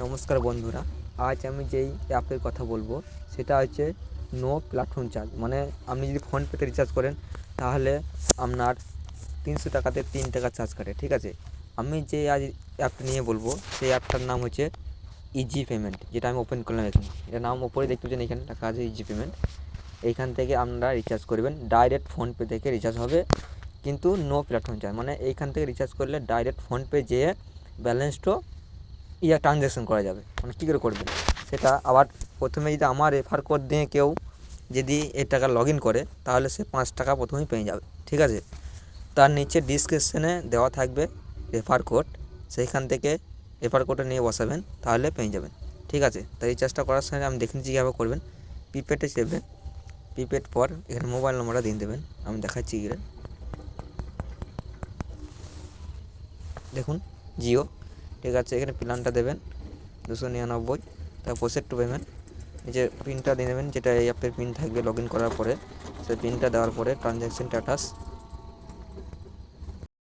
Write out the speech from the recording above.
নমস্কার বন্ধুরা, আজ আমি যেই অ্যাপের কথা বলবো সেটা হচ্ছে নো প্ল্যাটফর্ম চার্জ। মানে আপনি যদি ফোনপেতে রিচার্জ করেন তাহলে আপনার 300 টাকাতে 3 টাকা চার্জ কাটে। ঠিক আছে, আমি যে আজ অ্যাপটা নিয়ে বলবো সেই অ্যাপটার নাম হচ্ছে ইজি পেমেন্ট, যেটা আমি ওপেন করলাম। এখানে এটার নাম ওপরে দেখতে পাচ্ছেন, এখানে লেখা আছে ইজি পেমেন্ট। এইখান থেকে আপনারা রিচার্জ করবেন, ডাইরেক্ট ফোনপে থেকে রিচার্জ হবে, কিন্তু নো প্ল্যাটফর্ম চার্জ। মানে এইখান থেকে রিচার্জ করলে ডাইরেক্ট ফোনপে যেয়ে ব্যালেন্সটা ট্রানজ্যাকশন করা যাবে। মানে কী করে করবেন সেটা, আবার প্রথমে যদি আমার রেফার কোড দিয়ে কেউ যদি এই টাকা লগ ইন করে তাহলে সে 5 টাকা প্রথমেই পেয়ে যাবে। ঠিক আছে, তার নিচে ডিসক্রিপশনে দেওয়া থাকবে রেফার কোড, সেইখান থেকে রেফার কোডটা নিয়ে বসাবেন, তাহলে পেয়ে যাবেন। ঠিক আছে, তাই রিচার্জটা করার সময় আমি দেখে নিচ্ছি কীভাবে করবেন। প্রিপেডে চেপবেন, প্রিপেড পর এখানে মোবাইল নম্বরটা দিয়ে দেবেন। আমি দেখাচ্ছি গিয়ে, দেখুন জিও। ঠিক আছে, এখানে প্ল্যানটা দেবেন 299, তারপর প্রসেড টু পেমেন্ট, যে পিনটা দিয়ে দেবেন, যেটা এই অ্যাপের পিন থাকবে লগ ইন করার পরে। সেই পিনটা দেওয়ার পরে ট্রানজ্যাকশন স্ট্যাটাস